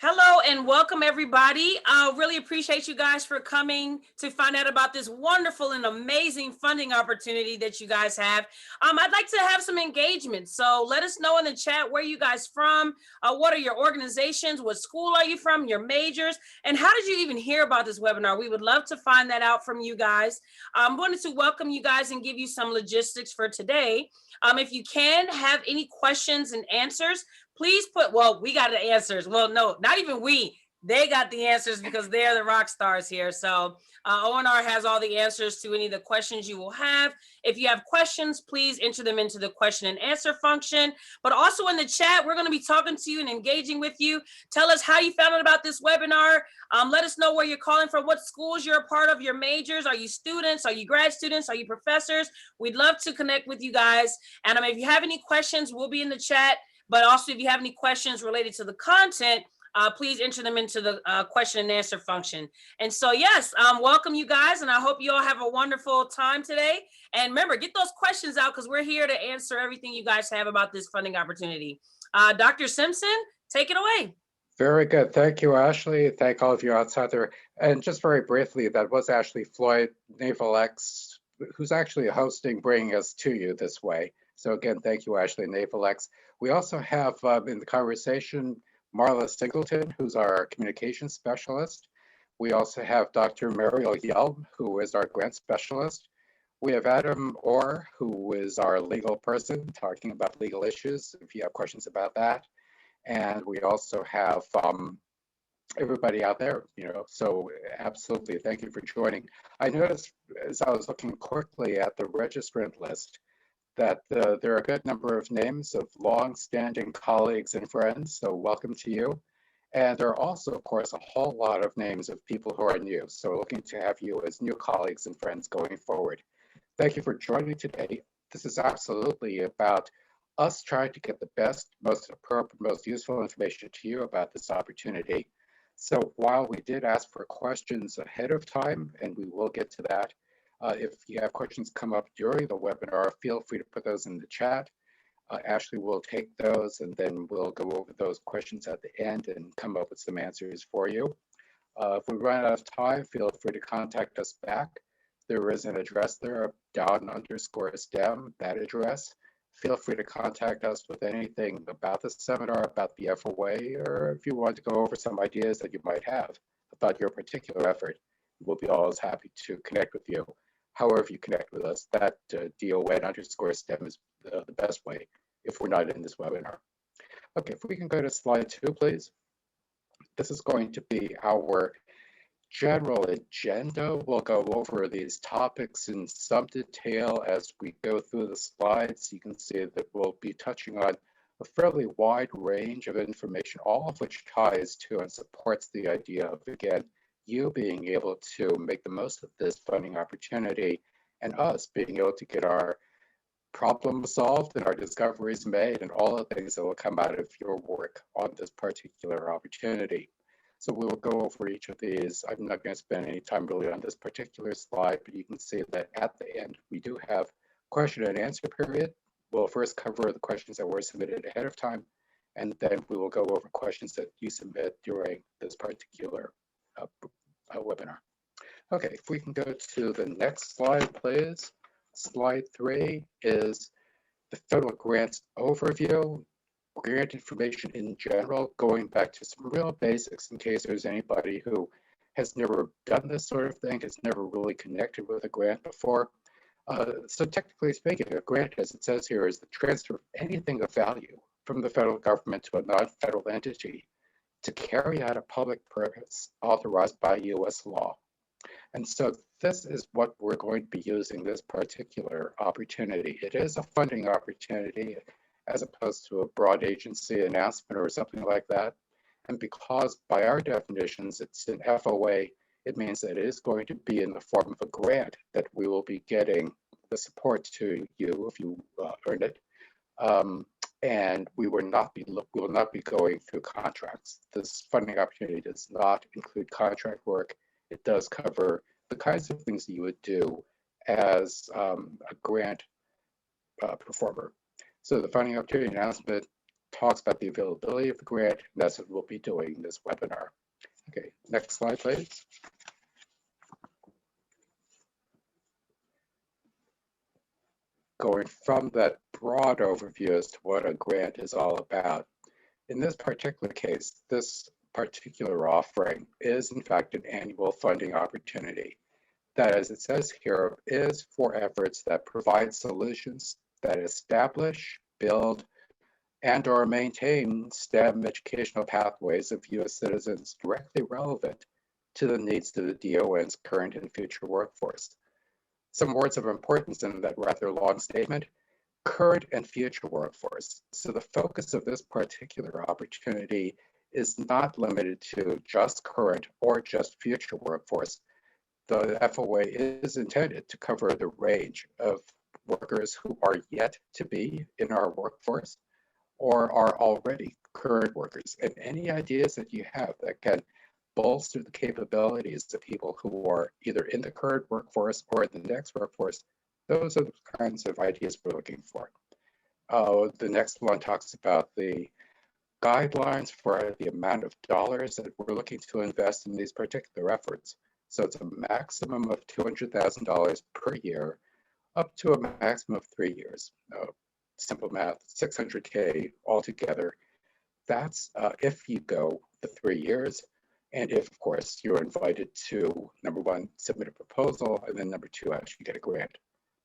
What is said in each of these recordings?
Hello and welcome everybody. I really appreciate you guys for coming to find out about this wonderful and amazing funding opportunity that you guys have. I'd like to have some engagement. So let us know in the chat where you guys from, what are your organizations, what school are you from, your majors, and how did you even hear about this webinar? We would love to find that out from you guys. I'm wanted to welcome you guys and give you some logistics for today. If you can have any questions and answers, please put, well, we got the answers. Well, no, not even we. They got the answers because they're the rock stars here. So ONR has all the answers to any of the questions you will have. If you have questions, please enter them into the question and answer function. But also in the chat, we're going to be talking to you and engaging with you. Tell us how you found out about this webinar. Let us know where you're calling from, what schools you're a part of, your majors. Are you students? Are you grad students? Are you professors? We'd love to connect with you guys. And if you have any questions, we'll be in the chat. But also, if you have any questions related to the content, please enter them into the question and answer function. And so, yes, welcome you guys, and I hope you all have a wonderful time today. And remember, get those questions out because we're here to answer everything you guys have about this funding opportunity. Dr. Simpson, take it away. Very good. Thank you, Ashley. Thank all of you outside there. And just very briefly, that was Ashley Floyd, Naval X, who's actually hosting, bringing us to you this way. So again, thank you, Ashley, Naval X. We also have in the conversation, Marla Singleton, who's our communications specialist. We also have Dr. Mariel Yelm, who is our grant specialist. We have Adam Orr, who is our legal person, talking about legal issues, if you have questions about that. And we also have everybody out there, so absolutely, thank you for joining. I noticed as I was looking quickly at the registrant list that there are a good number of names of long-standing colleagues and friends, so welcome to you. And there are also, of course, a whole lot of names of people who are new, so looking to have you as new colleagues and friends going forward. Thank you for joining today. This is absolutely about us trying to get the best, most appropriate, most useful information to you about this opportunity. So while we did ask for questions ahead of time, and we will get to that, if you have questions come up during the webinar, feel free to put those in the chat. Ashley will take those, and then we'll go over those questions at the end and come up with some answers for you. If we run out of time, feel free to contact us back. There is an address there, DON_STEM, that address. Feel free to contact us with anything about the seminar, about the FOA, or if you want to go over some ideas that you might have about your particular effort. We'll be always happy to connect with you. However you connect with us, that DON_STEM is the best way if we're not in this webinar. Okay, if we can go to slide 2, please. This is going to be our general agenda. We'll go over these topics in some detail as we go through the slides. You can see that we'll be touching on a fairly wide range of information, all of which ties to and supports the idea of, again, you being able to make the most of this funding opportunity and us being able to get our problems solved and our discoveries made and all the things that will come out of your work on this particular opportunity. So we will go over each of these. I'm not going to spend any time really on this particular slide, but you can see that at the end, we do have question and answer period. We'll first cover the questions that were submitted ahead of time, and then we will go over questions that you submit during this particular webinar. Okay, if we can go to the next slide, please. Slide 3 is the federal grants overview, grant information in general, going back to some real basics in case there's anybody who has never done this sort of thing, has never really connected with a grant before. So technically speaking, a grant, as it says here, is the transfer of anything of value from the federal government to a non-federal entity to carry out a public purpose authorized by US law. And so this is what we're going to be using this particular opportunity. It is a funding opportunity as opposed to a broad agency announcement or something like that. And because by our definitions, it's an FOA, it means that it is going to be in the form of a grant that we will be getting the support to you if you earn it. And we will not be going through contracts. This funding opportunity does not include contract work. It does cover the kinds of things that you would do as a grant performer. So the funding opportunity announcement talks about the availability of the grant. And that's what we'll be doing in this webinar. Okay, next slide, please. Going from that broad overview as to what a grant is all about. In this particular case, this particular offering is in fact an annual funding opportunity that, as it says here, is for efforts that provide solutions that establish, build, and or maintain STEM educational pathways of U.S. citizens directly relevant to the needs of the DON's current and future workforce. Some words of importance in that rather long statement: current and future workforce. So the focus of this particular opportunity is not limited to just current or just future workforce. The FOA is intended to cover the range of workers who are yet to be in our workforce or are already current workers. And any ideas that you have that can bolster the capabilities of people who are either in the current workforce or in the next workforce, those are the kinds of ideas we're looking for. The next one talks about the guidelines for the amount of dollars that we're looking to invest in these particular efforts. So it's a maximum of $200,000 per year, up to a maximum of 3 years. Simple math, 600K altogether. That's if you go the 3 years, and if, of course, you're invited to, number one, submit a proposal, and then number two, actually get a grant.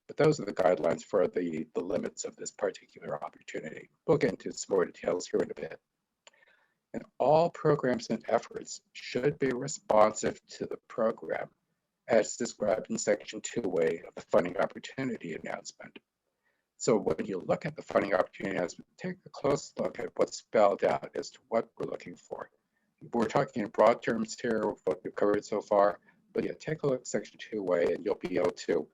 But those are the guidelines for the limits of this particular opportunity. We'll get into some more details here in a bit. And all programs and efforts should be responsive to the program as described in Section 2A of the funding opportunity announcement. So when you look at the funding opportunity announcement, take a close look at what's spelled out as to what we're looking for. We're talking in broad terms here of what we've covered so far, but yeah, take a look at Section 2A and you'll be able to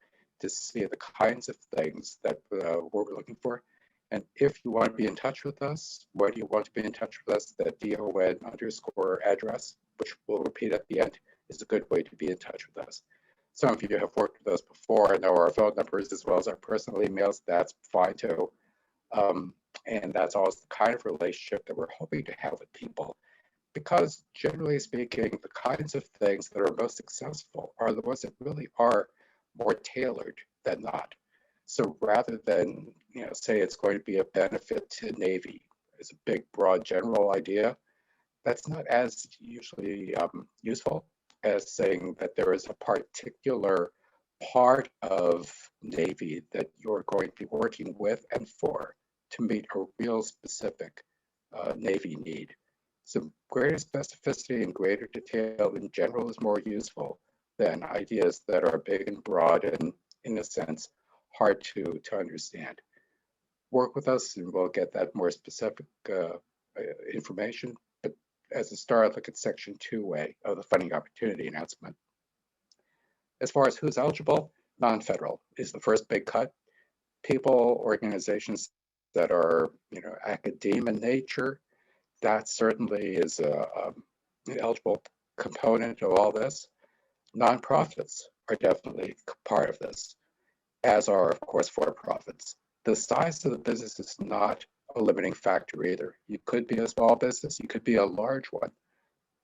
see the kinds of things that we're looking for. And if you want to be in touch with us, where do you want to be in touch with us? The DON_ address, which we'll repeat at the end, is a good way to be in touch with us. Some of you have worked with us before and know our phone numbers as well as our personal emails. That's fine too. And that's always the kind of relationship that we're hoping to have with people. Because generally speaking, the kinds of things that are most successful are the ones that really are more tailored than not. So rather than, say it's going to be a benefit to Navy as a big, broad, general idea, that's not as usually useful as saying that there is a particular part of Navy that you're going to be working with and for to meet a real specific Navy need. So greater specificity and greater detail in general is more useful than ideas that are big and broad and, in a sense, hard to understand. Work with us and we'll get that more specific information. But as a start, look at Section 2A of the funding opportunity announcement. As far as who's eligible, non-federal is the first big cut. People, organizations that are, academe in nature, that certainly is an eligible component of all this. Nonprofits are definitely part of this, as are, of course, for-profits. The size of the business is not a limiting factor either. You could be a small business, you could be a large one.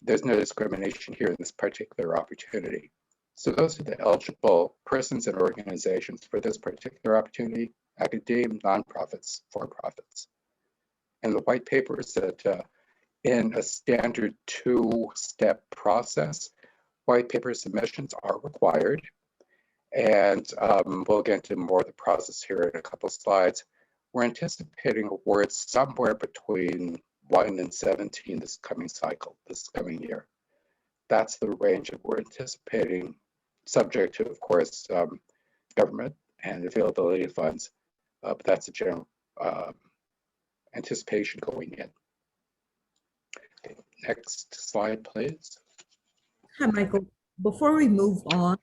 There's no discrimination here in this particular opportunity. So those are the eligible persons and organizations for this particular opportunity: academe, nonprofits, for-profits. And the white paper is that in a standard 2-step process, white paper submissions are required. And we'll get into more of the process here in a couple of slides. We're anticipating awards somewhere between 1 and 17 this coming cycle, this coming year. That's the range that we're anticipating, subject to, of course, government and availability of funds. But that's a general anticipation going in. Okay, next slide, please. Hi, Michael. Before we move on,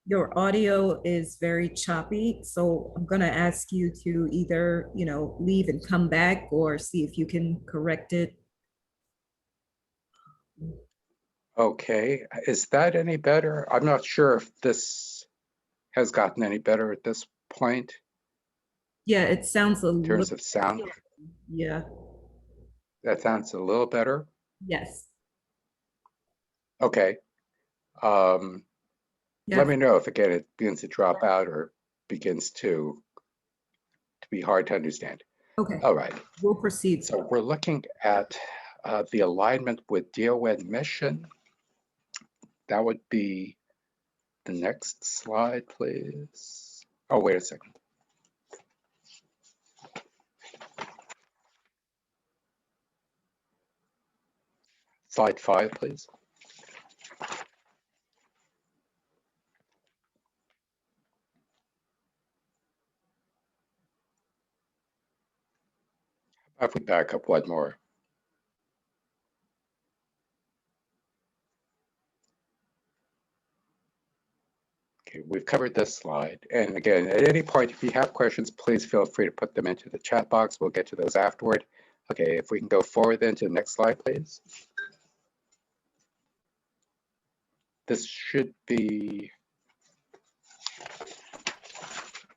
your audio is very choppy, so I'm going to ask you to either, leave and come back or see if you can correct it. Okay, is that any better? I'm not sure if this has gotten any better at this point. Yeah, it sounds a in terms little, of sound. yeah. That sounds a little better. Yes. Okay. Let Yes. me know if again it begins to drop out or begins to be hard to understand. Okay. All right. We'll proceed. So we're looking at the alignment with DON mission. That would be the next slide, please. Oh, wait a second. Slide 5, please. If we back up one more. Okay, we've covered this slide. And again, at any point, if you have questions, please feel free to put them into the chat box. We'll get to those afterward. Okay, if we can go forward then to the next slide, please. This should be,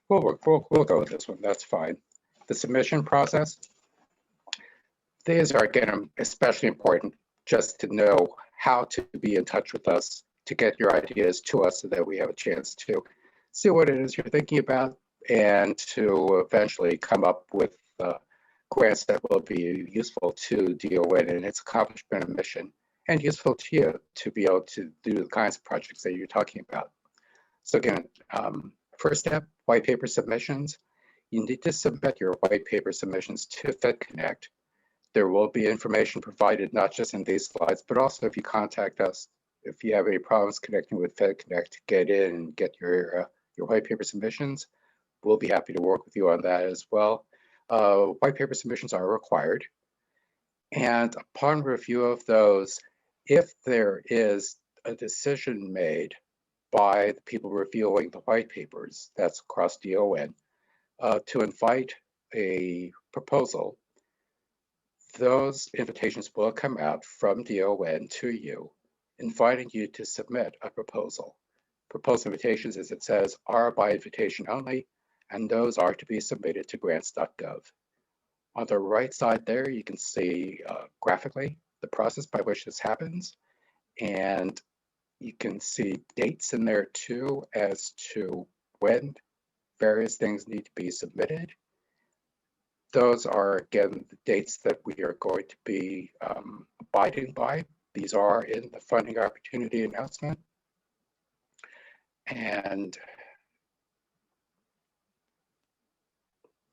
we'll go with this one, that's fine. The submission process. These are, again, especially important just to know how to be in touch with us, to get your ideas to us so that we have a chance to see what it is you're thinking about and to eventually come up with grants that will be useful to DON and its accomplishment and mission, and useful to you to be able to do the kinds of projects that you're talking about. So again, first step, white paper submissions. You need to submit your white paper submissions to FedConnect. There will be information provided, not just in these slides, but also if you contact us, if you have any problems connecting with FedConnect to get in and get your white paper submissions, we'll be happy to work with you on that as well. White paper submissions are required. And upon review of those, if there is a decision made by the people reviewing the white papers, that's across DON, to invite a proposal, those invitations will come out from DON to you, inviting you to submit a proposal. Proposal invitations, as it says, are by invitation only, and those are to be submitted to grants.gov. On the right side there, you can see graphically the process by which this happens, and you can see dates in there too as to when various things need to be submitted. Those are, again, the dates that we are going to be abiding by. These are in the funding opportunity announcement. And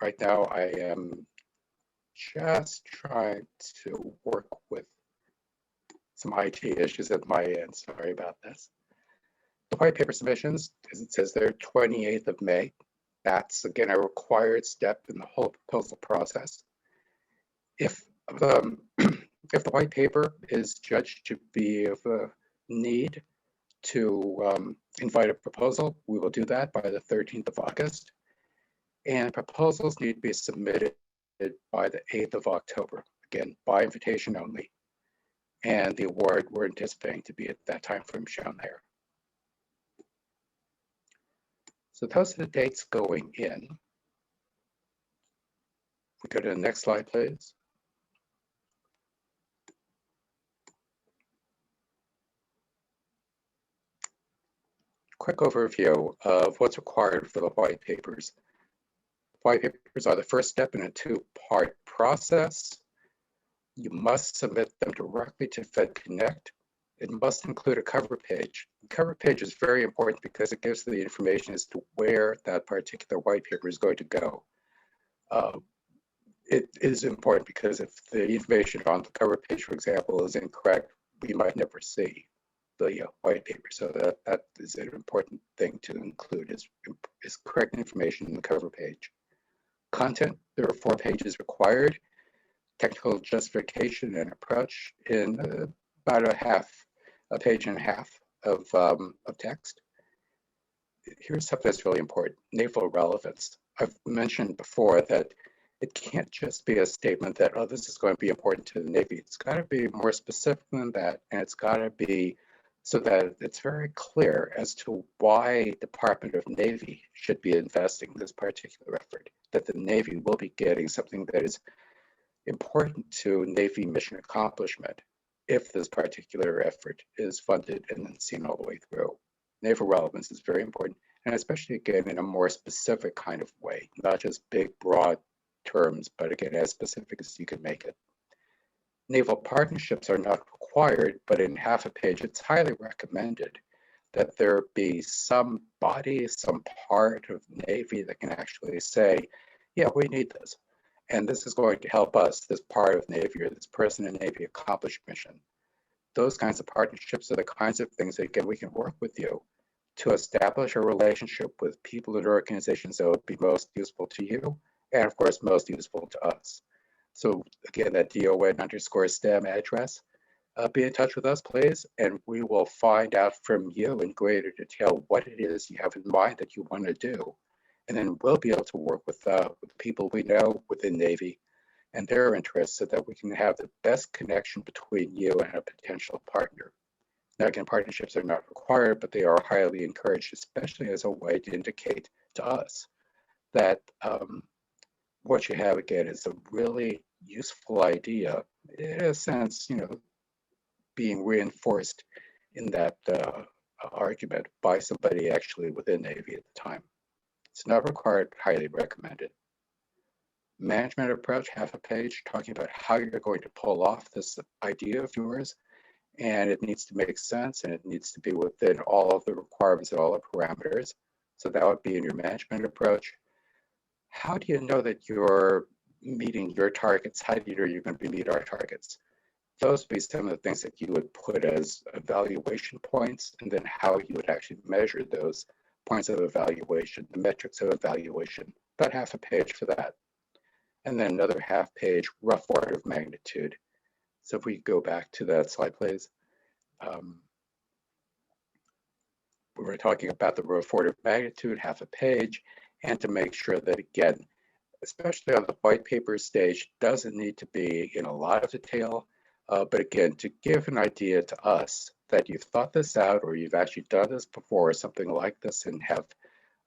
right now I am just trying to work with some IT issues at my end. Sorry about this. The white paper submissions, as it says there, 28th of May. That's, again, a required step in the whole proposal process. If the white paper is judged to be of a need to invite a proposal, we will do that by the 13th of August. And proposals need to be submitted by the 8th of October, again, by invitation only. And the award we're anticipating to be at that time frame shown there. So those are the dates going in. We go to the next slide, please. Quick overview of what's required for the white papers. White papers are the first step in a two-part process. You must submit them directly to FedConnect. It must include a cover page. The cover page is very important because it gives the information as to where that particular white paper is going to go. It is important because if the information on the cover page, for example, is incorrect, we might never see the white paper. So that is an important thing to include is correct information in the cover page. Content, there are 4 pages required. Technical justification and approach in about a page and a half of text. Here's something that's really important, naval relevance. I've mentioned before that it can't just be a statement that, oh, this is going to be important to the Navy. It's got to be more specific than that, and it's got to be so that it's very clear as to why Department of Navy should be investing this particular effort, that the Navy will be getting something that is important to Navy mission accomplishment if this particular effort is funded and then seen all the way through. Naval relevance is very important, and especially again in a more specific kind of way, not just big, broad terms, but again, as specific as you can make it. Naval partnerships are not required, but in half a page, it's highly recommended that there be some body, some part of Navy that can actually say, yeah, we need this. And this is going to help us, this part of Navy or this person in Navy accomplish mission. Those kinds of partnerships are the kinds of things that, again, we can work with you to establish a relationship with people and organizations that would be most useful to you, and of course, most useful to us. So again, that DON_STEM address, be in touch with us, please, and we will find out from you in greater detail what it is you have in mind that you want to do. And then we'll be able to work with people we know within Navy and their interests so that we can have the best connection between you and a potential partner. Now, again, partnerships are not required, but they are highly encouraged, especially as a way to indicate to us that what you have, again, is a really useful idea, in a sense, being reinforced in that argument by somebody actually within Navy at the time. It's not required, highly recommended. Management approach, half a page, talking about how you're going to pull off this idea of yours. And it needs to make sense, and it needs to be within all of the requirements and all the parameters. So that would be in your management approach. How do you know that you're meeting your targets? How do you know you're going to meet our targets? Those would be some of the things that you would put as evaluation points, and then how you would actually measure those points of evaluation, the metrics of evaluation, about half a page for that. And then another half page, rough order of magnitude. So if we go back to that slide, please. We were talking about the rough order of magnitude, half a page, and to make sure that, again, especially on the white paper stage, doesn't need to be in a lot of detail, but again, to give an idea to us that you've thought this out or you've actually done this before or something like this, and have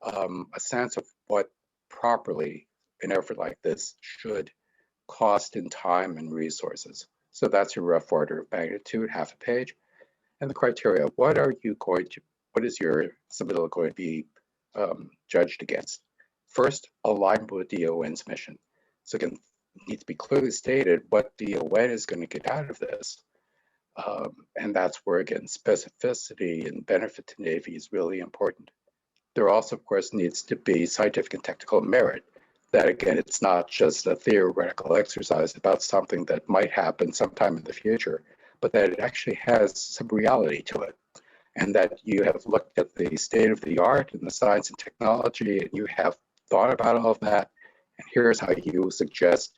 a sense of what properly an effort like this should cost in time and resources. So that's your rough order of magnitude, half a page. And the criteria, what is your submittal going to be judged against? First, alignment with DON's mission. So again, it needs to be clearly stated what DON is going to get out of this. And that's where, again, specificity and benefit to Navy is really important. There also, of course, needs to be scientific and technical merit. That, again, it's not just a theoretical exercise about something that might happen sometime in the future, but that it actually has some reality to it. And that you have looked at the state of the art and the science and technology, and you have thought about all of that. And here's how you suggest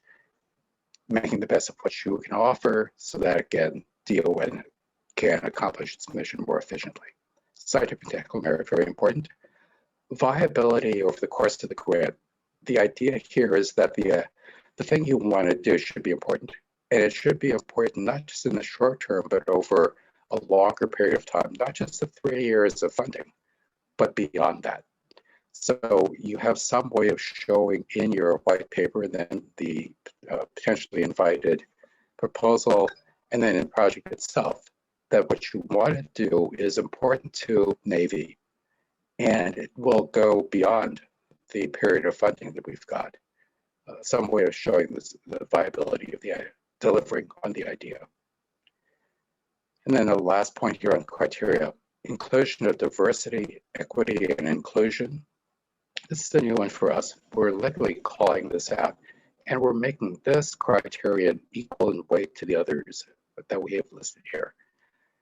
making the best of what you can offer so that, again, DON can accomplish its mission more efficiently. Scientific and technical merit, very important. Viability over the course of the grant. The idea here is that the thing you want to do should be important. And it should be important not just in the short term, but over a longer period of time, not just the 3 years of funding, but beyond that. So you have some way of showing in your white paper and then the potentially invited proposal, and then in the project itself, that what you want to do is important to Navy, and it will go beyond the period of funding that we've got. Some way of showing the viability of the delivering on the idea. And then the last point here on criteria, inclusion of diversity, equity, and inclusion. This is a new one for us. We're literally calling this out, and we're making this criterion equal in weight to the others that we have listed here.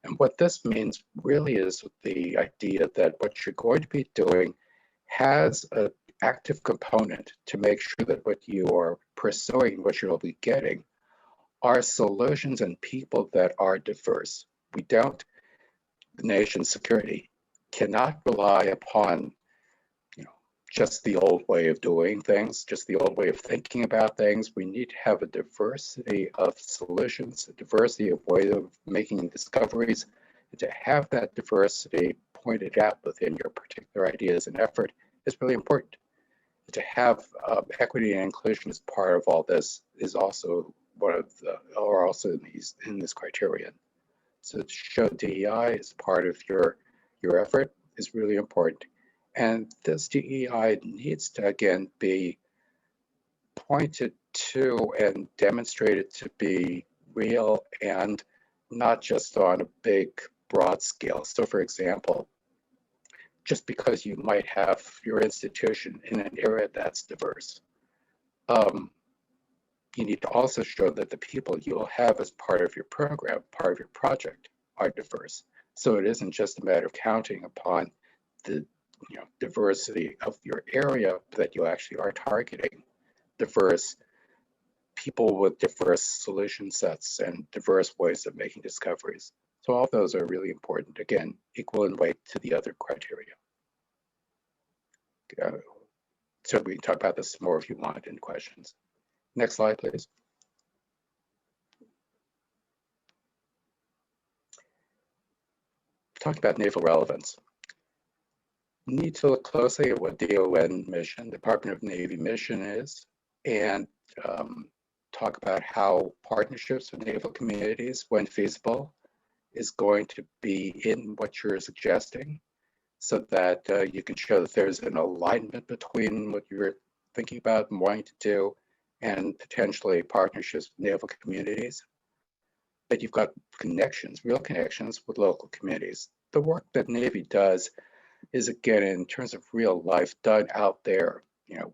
And what this means really is the idea that what you're going to be doing has an active component to make sure that what you are pursuing, what you'll be getting, are solutions and people that are diverse. The nation's security cannot rely upon just the old way of doing things, just the old way of thinking about things. We need to have a diversity of solutions, a diversity of ways of making discoveries, and to have that diversity pointed out within your particular ideas and effort is really important. To have equity and inclusion as part of all this is also are also in this criterion. So to show DEI as part of your effort is really important. And this DEI needs to, again, be pointed to and demonstrated to be real and not just on a big, broad scale. So for example, just because you might have your institution in an area that's diverse, you need to also show that the people you'll have as part of your program, part of your project, are diverse. So it isn't just a matter of counting upon the diversity of your area, but that you actually are targeting diverse people with diverse solution sets and diverse ways of making discoveries. So all of those are really important. Again, equal in weight to the other criteria. So we can talk about this more if you want in questions. Next slide, please. Talk about naval relevance. You need to look closely at what DON mission, Department of Navy mission is, and talk about how partnerships with naval communities, when feasible, is going to be in what you're suggesting, so that you can show that there's an alignment between what you're thinking about and wanting to do and potentially partnerships with naval communities, that you've got connections, real connections with local communities. The work that Navy does is, again, in terms of real life, done out there,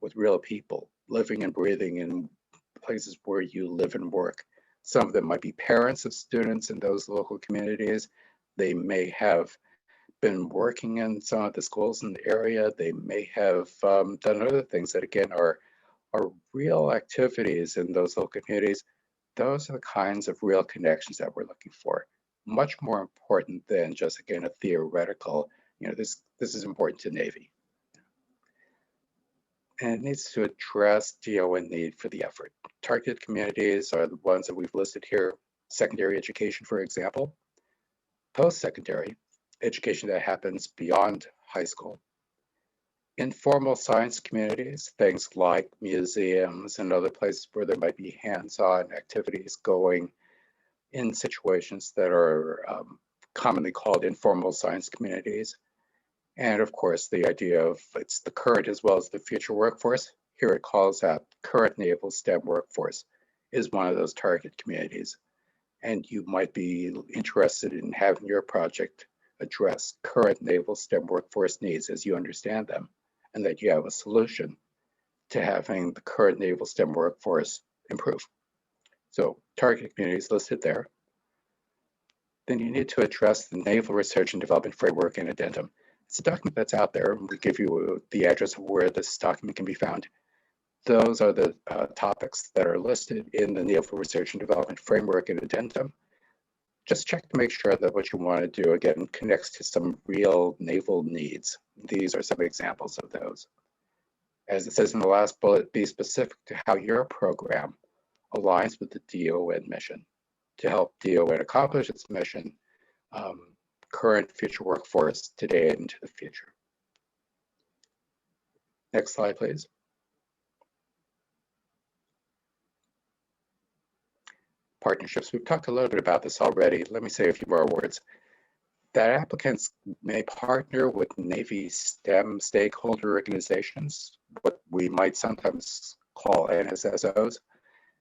with real people living and breathing in places where you live and work. Some of them might be parents of students in those local communities. They may have been working in some of the schools in the area. They may have done other things that, again, are real activities in those local communities. Those are the kinds of real connections that we're looking for. Much more important than just, again, a theoretical, this is important to Navy. And it needs to address DON need for the effort. Targeted communities are the ones that we've listed here. Secondary education, for example. Post-secondary education that happens beyond high school. Informal science communities, things like museums and other places where there might be hands-on activities going in situations that are commonly called informal science communities. And of course, the idea of it's the current as well as the future workforce. Here it calls out current naval STEM workforce is one of those target communities. And you might be interested in having your project address current naval STEM workforce needs as you understand them, and that you have a solution to having the current naval STEM workforce improve. So target communities listed there. Then you need to address the Naval Research and Development Framework and Addendum. It's a document that's out there. We give you the address of where this document can be found. Those are the topics that are listed in the Naval Research and Development Framework and Addendum. Just check to make sure that what you want to do, again, connects to some real naval needs. These are some examples of those. As it says in the last bullet, be specific to how your program aligns with the DON mission to help DON accomplish its mission, current, future workforce, today and into the future. Next slide, please. Partnerships. We've talked a little bit about this already. Let me say a few more words. That applicants may partner with Navy STEM stakeholder organizations, what we might sometimes call NSSOs,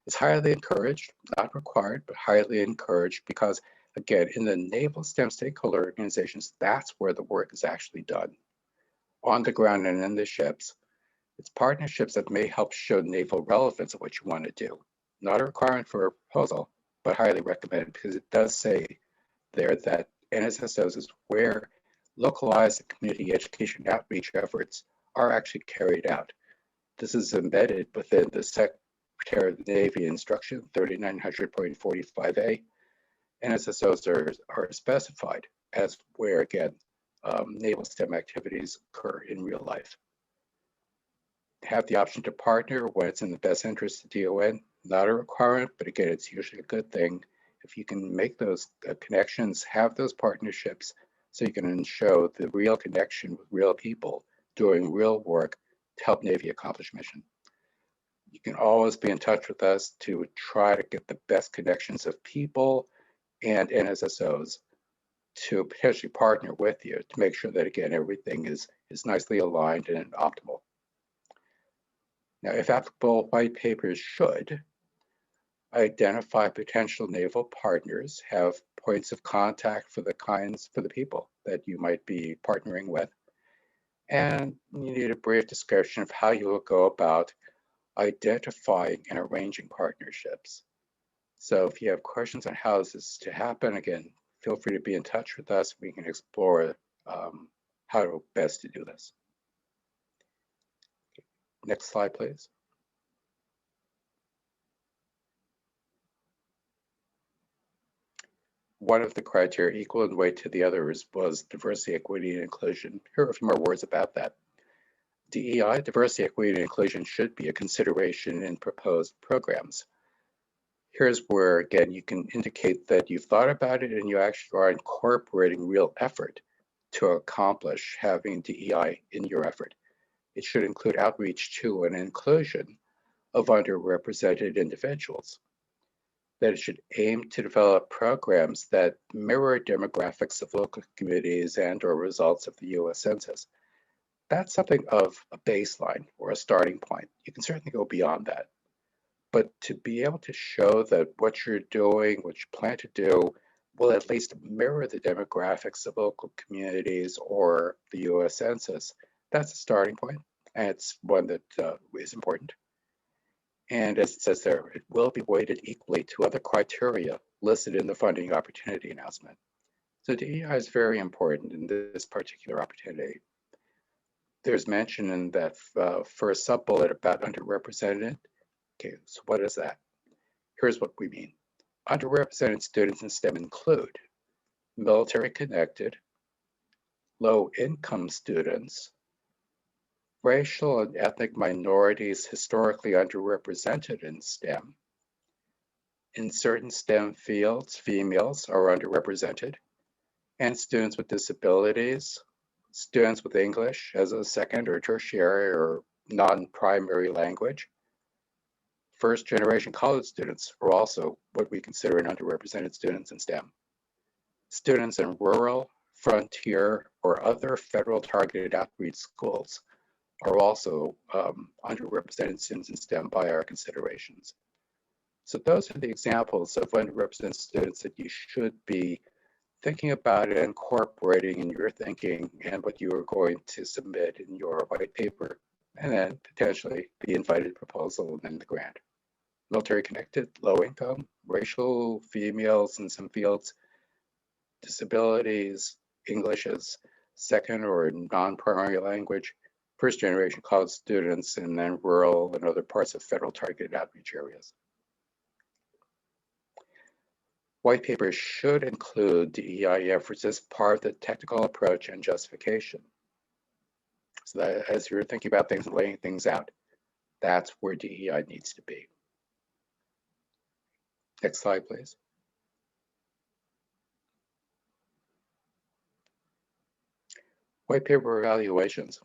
is highly encouraged, not required, but highly encouraged because, again, in the Naval STEM stakeholder organizations, that's where the work is actually done, on the ground and in the ships. It's partnerships that may help show naval relevance of what you want to do. Not a requirement for a proposal, but highly recommended because it does say there that NSSOs is where localized community education outreach efforts are actually carried out. This is embedded within the Secretary of the Navy Instruction 3900.45A. NSSOs are specified as where, again, naval STEM activities occur in real life. Have the option to partner when it's in the best interest of DON, not a requirement, but again, it's usually a good thing if you can make those connections, have those partnerships, so you can show the real connection with real people doing real work to help Navy accomplish mission. You can always be in touch with us to try to get the best connections of people and NSSOs to potentially partner with you to make sure that, again, everything is nicely aligned and optimal. Now, if applicable, white papers should identify potential naval partners, have points of contact for the people that you might be partnering with, and you need a brief description of how you will go about identifying and arranging partnerships. So if you have questions on how this is to happen, again, feel free to be in touch with us. We can explore how best to do this. Next slide, please. One of the criteria equal in weight to the others was diversity, equity, and inclusion. Here are a few more words about that. DEI, diversity, equity, and inclusion, should be a consideration in proposed programs. Here's where, again, you can indicate that you've thought about it and you actually are incorporating real effort to accomplish having DEI in your effort. It should include outreach to and inclusion of underrepresented individuals. That it should aim to develop programs that mirror demographics of local communities and/or results of the US Census. That's something of a baseline or a starting point. You can certainly go beyond that. But to be able to show that what you're doing, what you plan to do, will at least mirror the demographics of local communities or the US Census, that's a starting point, and it's one that is important. And as it says there, it will be weighted equally to other criteria listed in the funding opportunity announcement. So DEI is very important in this particular opportunity. There's mention in that first sub-bullet about underrepresented. Okay, so what is that? Here's what we mean. Underrepresented students in STEM include military connected, low-income students, racial and ethnic minorities historically underrepresented in STEM. In certain STEM fields, females are underrepresented, and students with disabilities, students with English as a second or tertiary or non-primary language. First-generation college students are also what we consider an underrepresented students in STEM. Students in rural, frontier, or other federal targeted outreach schools are also underrepresented students in STEM by our considerations. So those are the examples of underrepresented students that you should be thinking about and incorporating in your thinking and what you are going to submit in your white paper, and then potentially the invited proposal and then the grant. Military connected, low income, racial, females in some fields, disabilities, English as second or non-primary language, first generation college students, and then rural and other parts of federal targeted outreach areas. White papers should include DEI efforts as part of the technical approach and justification. So that as you're thinking about things and laying things out, that's where DEI needs to be. Next slide, please. White paper evaluations.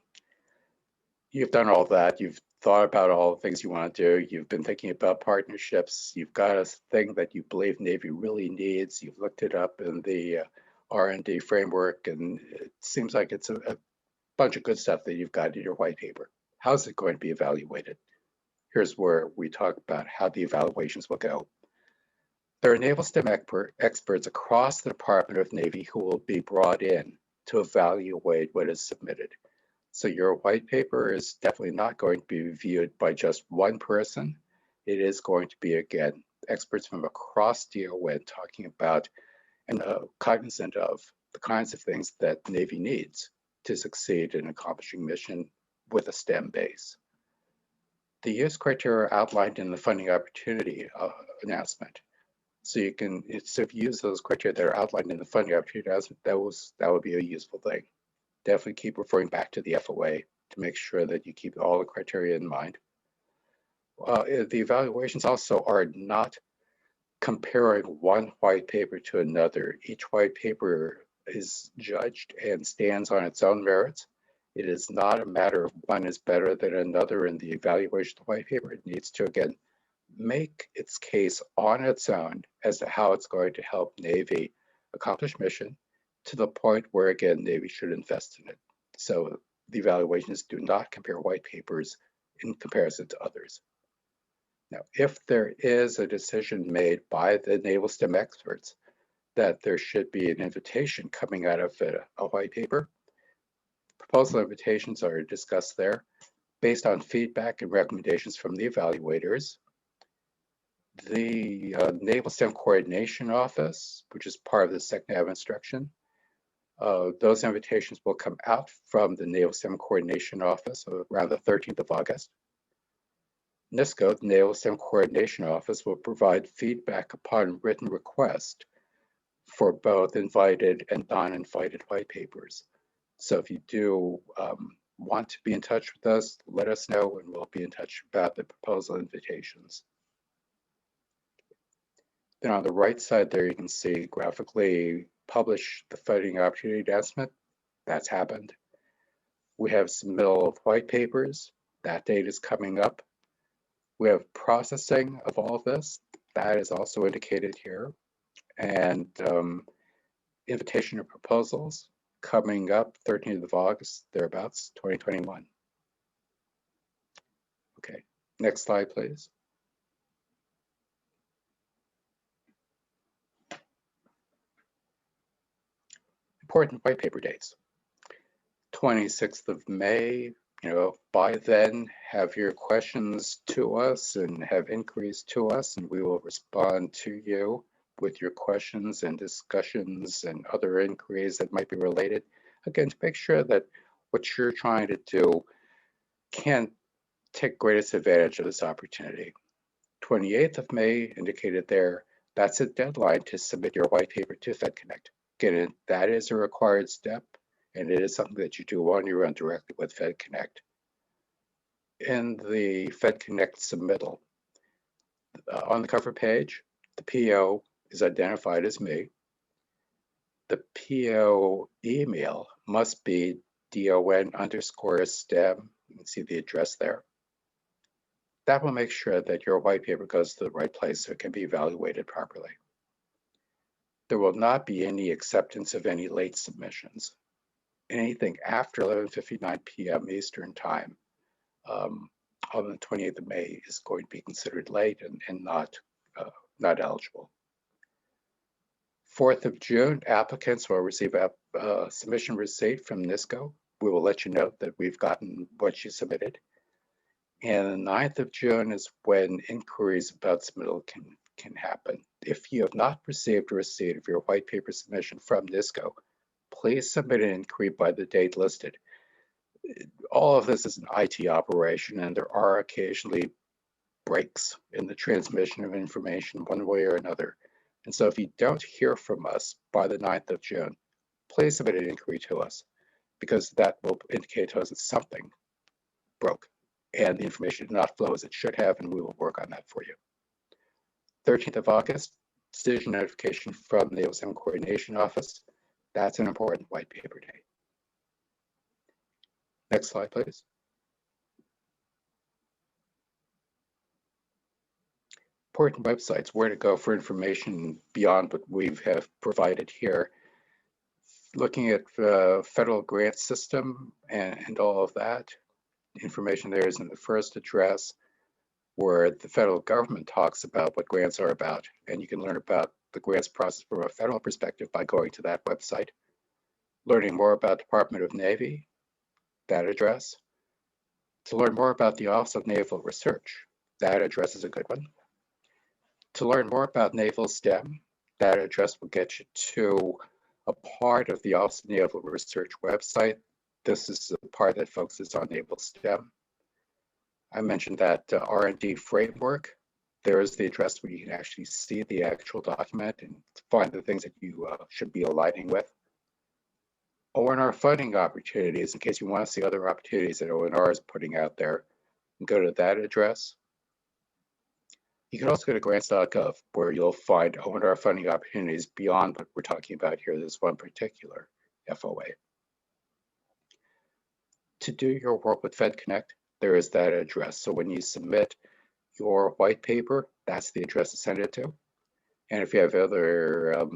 You've done all that. You've thought about all the things you want to do. You've been thinking about partnerships. You've got a thing that you believe Navy really needs. You've looked it up in the R&D framework, and it seems like it's a bunch of good stuff that you've got in your white paper. How's it going to be evaluated? Here's where we talk about how the evaluations will go. There are Naval STEM experts across the Department of Navy who will be brought in to evaluate what is submitted. So your white paper is definitely not going to be reviewed by just one person. It is going to be, again, experts from across DON talking about and cognizant of the kinds of things that Navy needs to succeed in accomplishing mission with a STEM base. The use criteria outlined in the funding opportunity announcement. So you can use those criteria that are outlined in the funding opportunity announcement. That would be a useful thing. Definitely keep referring back to the FOA to make sure that you keep all the criteria in mind. The evaluations also are not comparing one white paper to another. Each white paper is judged and stands on its own merits. It is not a matter of one is better than another in the evaluation of the white paper. It needs to, again, make its case on its own as to how it's going to help Navy accomplish mission to the point where, again, Navy should invest in it. So the evaluations do not compare white papers in comparison to others. Now, if there is a decision made by the naval STEM experts that there should be an invitation coming out of a white paper, proposal invitations are discussed there based on feedback and recommendations from the evaluators. The Naval STEM Coordination Office, which is part of the SecNav instruction, those invitations will come out from the Naval STEM Coordination Office around the 13th of August. NSCO, the Naval STEM Coordination Office, will provide feedback upon written request for both invited and non-invited white papers. So if you do want to be in touch with us, let us know and we'll be in touch about the proposal invitations. Then on the right side there, you can see graphically publish the funding opportunity announcement. That's happened. We have submittal of white papers. That date is coming up. We have processing of all of this. That is also indicated here. And invitation of proposals coming up 13th of August, thereabouts, 2021. Okay, next slide, please. Important white paper dates. 26th of May, by then have your questions to us and have inquiries to us, and we will respond to you with your questions and discussions and other inquiries that might be related. Again, to make sure that what you're trying to do can take greatest advantage of this opportunity. 28th of May indicated there, that's a deadline to submit your white paper to FedConnect. Again, that is a required step, and it is something that you do on your own directly with FedConnect. In the FedConnect submittal, on the cover page, the PO is identified as me. The PO email must be DON_STEM. You can see the address there. That will make sure that your white paper goes to the right place so it can be evaluated properly. There will not be any acceptance of any late submissions. Anything after 11:59 p.m. Eastern Time on the 28th of May is going to be considered late and not eligible. 4th of June, applicants will receive a submission receipt from NSCO. We will let you know that we've gotten what you submitted. And the 9th of June is when inquiries about submittal can happen. If you have not received a receipt of your white paper submission from NSCO, please submit an inquiry by the date listed. All of this is an IT operation, and there are occasionally breaks in the transmission of information one way or another. And so if you don't hear from us by the 9th of June, please submit an inquiry to us, because that will indicate to us that something broke and the information did not flow as it should have, and we will work on that for you. 13th of August, decision notification from the Naval STEM Coordination Office. That's an important white paper date. Next slide, please. Important websites, where to go for information beyond what we have provided here. Looking at the federal grant system and all of that, information there is in the first address, where the federal government talks about what grants are about, and you can learn about the grants process from a federal perspective by going to that website. Learning more about Department of Navy, that address. To learn more about the Office of Naval Research, that address is a good one. To learn more about Naval STEM, that address will get you to a part of the Office of Naval Research website. This is the part that focuses on Naval STEM. I mentioned that R&D framework. There is the address where you can actually see the actual document and find the things that you should be aligning with. ONR funding opportunities, in case you want to see other opportunities that ONR is putting out there, go to that address. You can also go to grants.gov, where you'll find ONR funding opportunities beyond what we're talking about here, this one particular FOA. to do your work with FedConnect, there is that address. So when you submit your white paper, that's the address to send it to. And if you have other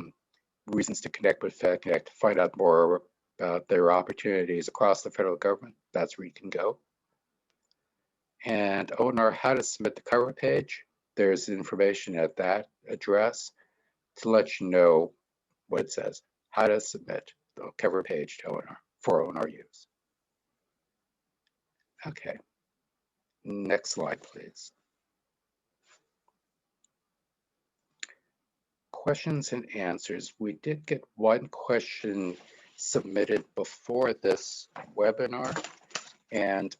reasons to connect with FedConnect to find out more about their opportunities across the federal government, that's where you can go. And ONR, how to submit the cover page, there's information at that address to let you know what it says, how to submit the cover page to ONR for ONR use. Okay, next slide, please. Questions and answers. We did get one question submitted before this webinar, and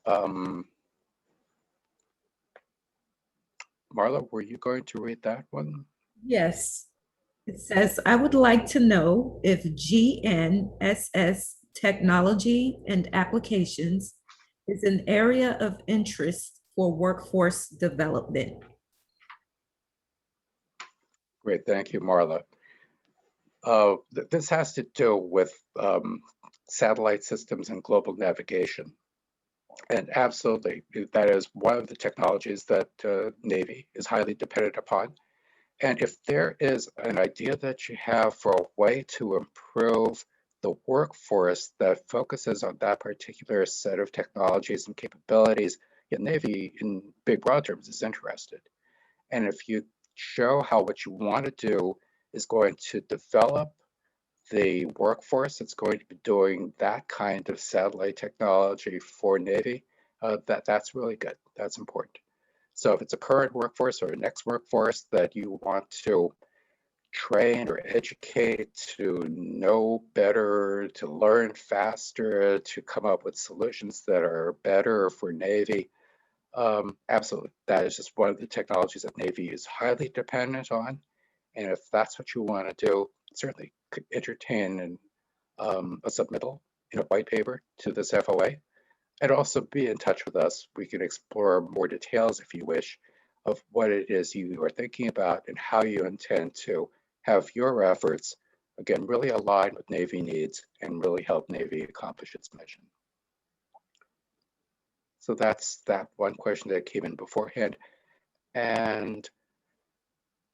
Marla, were you going to read that one? Yes. It says, I would like to know if GNSS technology and applications is an area of interest for workforce development. Great, thank you, Marla. This has to do with satellite systems and global navigation. And absolutely, that is one of the technologies that Navy is highly dependent upon. And if there is an idea that you have for a way to improve the workforce that focuses on that particular set of technologies and capabilities, the Navy, in big broad terms, is interested. And if you show how what you want to do is going to develop the workforce that's going to be doing that kind of satellite technology for Navy, that's really good. That's important. So if it's a current workforce or a next workforce that you want to train or educate to know better, to learn faster, to come up with solutions that are better for Navy, absolutely. That is just one of the technologies that Navy is highly dependent on. And if that's what you want to do, certainly could entertain and a submittal in a white paper to this FOA. And also be in touch with us. We can explore more details, if you wish, of what it is you are thinking about and how you intend to have your efforts, again, really align with Navy needs and really help Navy accomplish its mission. So that's that one question that came in beforehand. And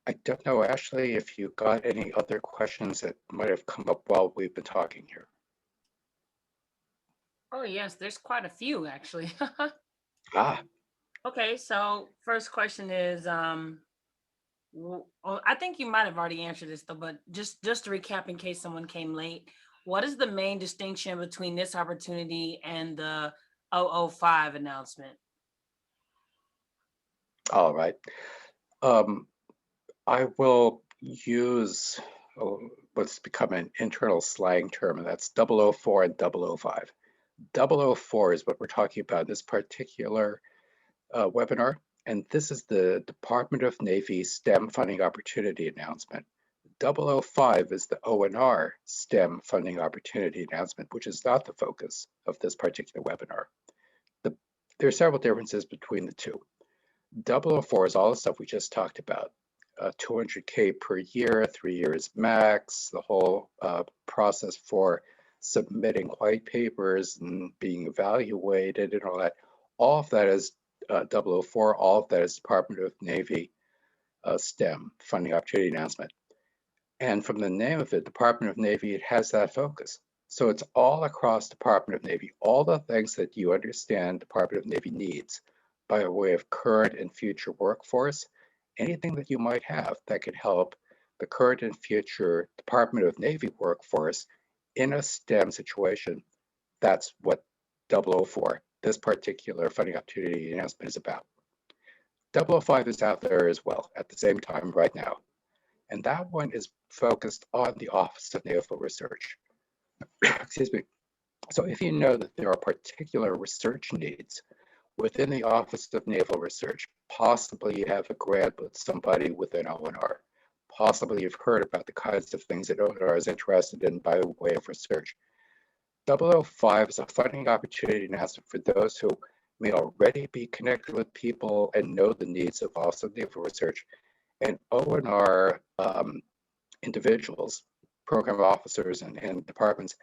I don't know, Ashley, if you got any other questions that might have come up while we've been talking here. Oh, yes, there's quite a few actually. Ah, Okay, so first question is, I think you might have already answered this though, but just to recap in case someone came late, what is the main distinction between this opportunity and the 005 announcement? all right. I will use what's become an internal slang term, and that's 004 and 005. 004 is what we're talking about in this particular webinar, and this is the Department of Navy STEM funding opportunity announcement. 005 is the ONR STEM funding opportunity announcement, which is not the focus of this particular webinar. There are several differences between the two. 004 is all the stuff we just talked about. 200K per year, 3 years max, the whole process for submitting white papers and being evaluated and all that. All of that is 004, all of that is Department of Navy STEM funding opportunity announcement. And from the name of it, Department of Navy, it has that focus. So it's all across Department of Navy, all the things that you understand Department of Navy needs by way of current and future workforce, anything that you might have that could help the current and future Department of Navy workforce in a STEM situation. That's what 004, this particular funding opportunity announcement is about. 005 is out there as well at the same time right now. And that one is focused on the Office of Naval Research. Excuse me. So if you know that there are particular research needs within the Office of Naval Research, possibly you have a grant with somebody within ONR, possibly you've heard about the kinds of things that ONR is interested in by way of research. 005 is a funding opportunity announcement for those who may already be connected with people and know the needs of Office of Naval Research. And ONR individuals, program officers and departments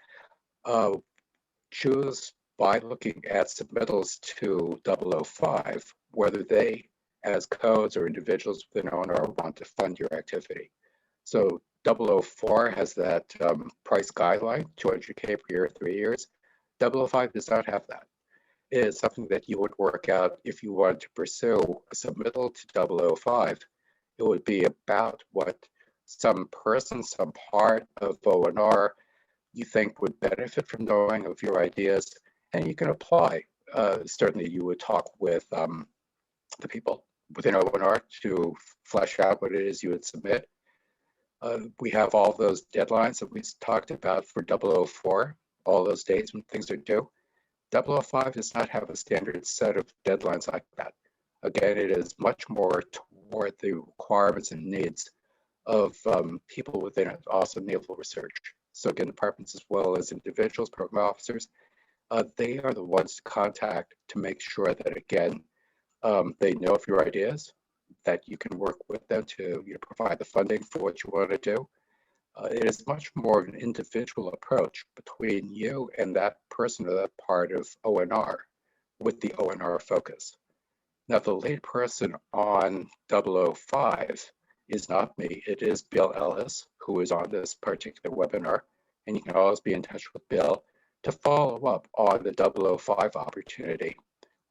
choose by looking at submittals to 005, whether they, as codes or individuals within ONR, want to fund your activity. So 004 has that price guideline, 200K per year, 3 years. 005 does not have that. It is something that you would work out if you wanted to pursue a submittal to 005. It would be about what some person, some part of ONR you think would benefit from knowing of your ideas, and you can apply. Certainly you would talk with the people within ONR to flesh out what it is you would submit. We have all those deadlines that we talked about for 004, all those dates when things are due. 005 does not have a standard set of deadlines like that. Again, it is much more toward the requirements and needs of people within it, also naval research. So again, departments as well as individuals, program officers, they are the ones to contact to make sure that, again, they know of your ideas, that you can work with them to provide the funding for what you want to do. It is much more of an individual approach between you and that person or that part of ONR with the ONR focus. Now, the lead person on 005 is not me. It is Bill Ellis, who is on this particular webinar. And you can always be in touch with Bill to follow up on the 005 opportunity,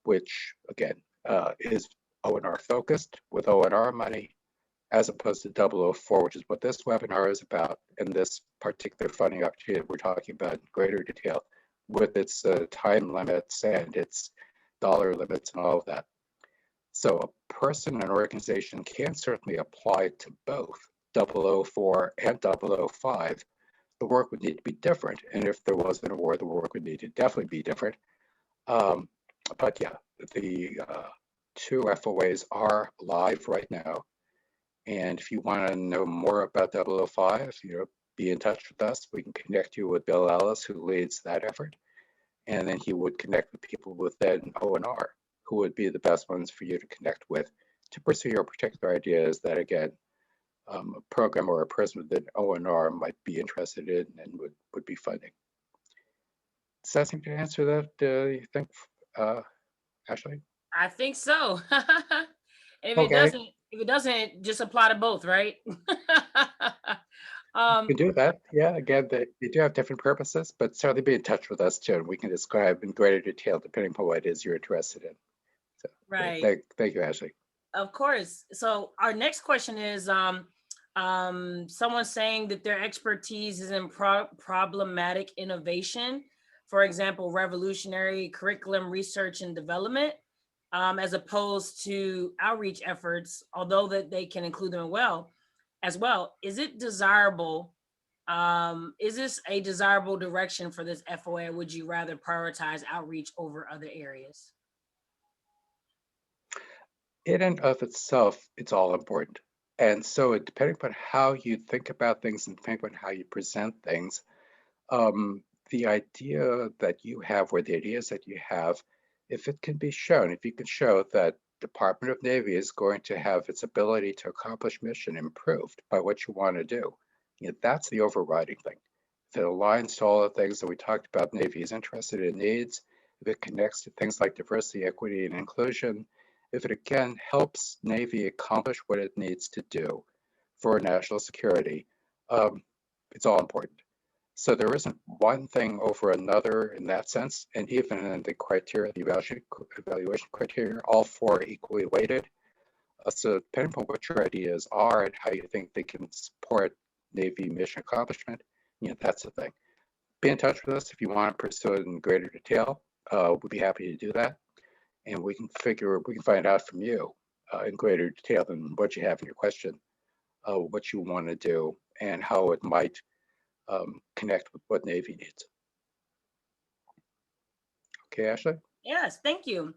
which, again, is ONR focused with ONR money, as opposed to 004, which is what this webinar is about, and this particular funding opportunity we're talking about in greater detail, with its time limits and its dollar limits and all of that. So a person and organization can certainly apply to both 004 and 005. The work would need to be different, and if there was an award, the work would need to definitely be different. But yeah, the two FOAs are live right now. And if you want to know more about 005, be in touch with us. We can connect you with Bill Ellis, who leads that effort. And then he would connect with people within ONR, who would be the best ones for you to connect with to pursue your particular ideas that, again, a program or a person within ONR might be interested in and would be funding. Does that seem to answer that, you think, Ashley? I think so. If Okay. it doesn't, just apply to both, right? You can do that. Yeah, again, they do have different purposes, but certainly be in touch with us too, and we can describe in greater detail depending upon what it is you're interested in. So, right. Thank you, Ashley. Of course. So our next question is, someone saying that their expertise is in problematic innovation, for example, revolutionary curriculum research and development, as opposed to outreach efforts, although that they can include them as well. Is it desirable? Is this a desirable direction for this FOA? Or would you rather prioritize outreach over other areas? In and of itself, it's all important. And so depending upon how you think about things and depending upon how you present things, the idea that you have or the ideas that you have, if it can be shown, if you can show that Department of Navy is going to have its ability to accomplish mission improved by what you want to do, that's the overriding thing. If it aligns to all the things that we talked about Navy is interested in needs, if it connects to things like diversity, equity, and inclusion, if it again helps Navy accomplish what it needs to do for national security, it's all important. So there isn't one thing over another in that sense, and even in the criteria, the evaluation criteria, all four are equally weighted. So depending on what your ideas are and how you think they can support Navy mission accomplishment, that's the thing. Be in touch with us if you want to pursue it in greater detail. We'll be happy to do that. And we can find out from you in greater detail than what you have in your question, what you want to do and how it might connect with what Navy needs. Okay, Ashley? Yes, thank you.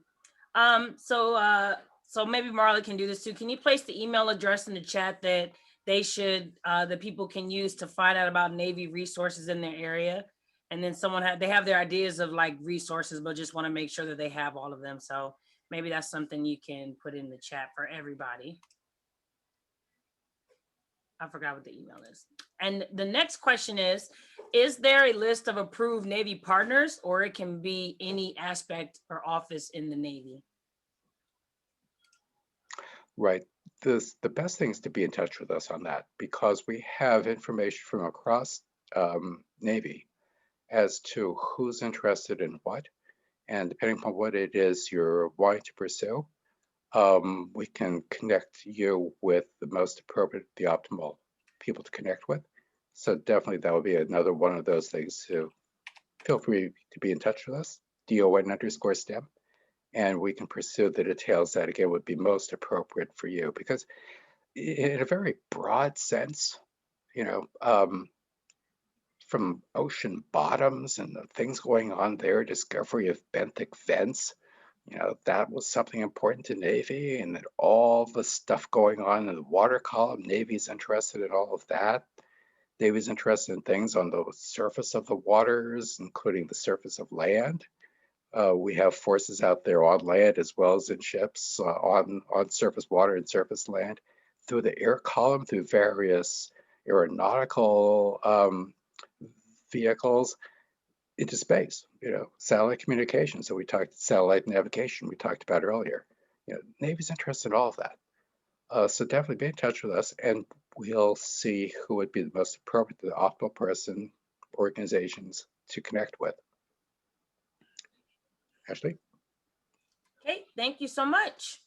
So maybe Marla can do this too. Can you place the email address in the chat that the people can use to find out about Navy resources in their area? And then they have their ideas of like resources, but just want to make sure that they have all of them. So maybe that's something you can put in the chat for everybody. I forgot what the email is. And the next question is, Is there a list of approved Navy partners, or it can be any aspect or office in the Navy? Right. The best thing is to be in touch with us on that because we have information from across Navy as to who's interested in what. And depending upon what it is you're wanting to pursue, we can connect you with the most appropriate, the optimal people to connect with. So definitely that would be another one of those things. So feel free to be in touch with us, DON_STEM, and we can pursue the details that again would be most appropriate for you. Because in a very broad sense, you know, from ocean bottoms and the things going on there, discovery of benthic vents, you know, that was something important to Navy, and then all the stuff going on in the water column, Navy's interested in all of that. Navy's interested in things on the surface of the waters, including the surface of land. We have forces out there on land as well as in ships, on surface water and surface land, through the air column, through various aeronautical vehicles, into space, you know, satellite communication. So we talked satellite navigation we talked about earlier. You know, Navy's interested in all of that. So definitely be in touch with us and we'll see who would be the most appropriate, the optimal person, organizations to connect with. Ashley? Okay, thank you so much.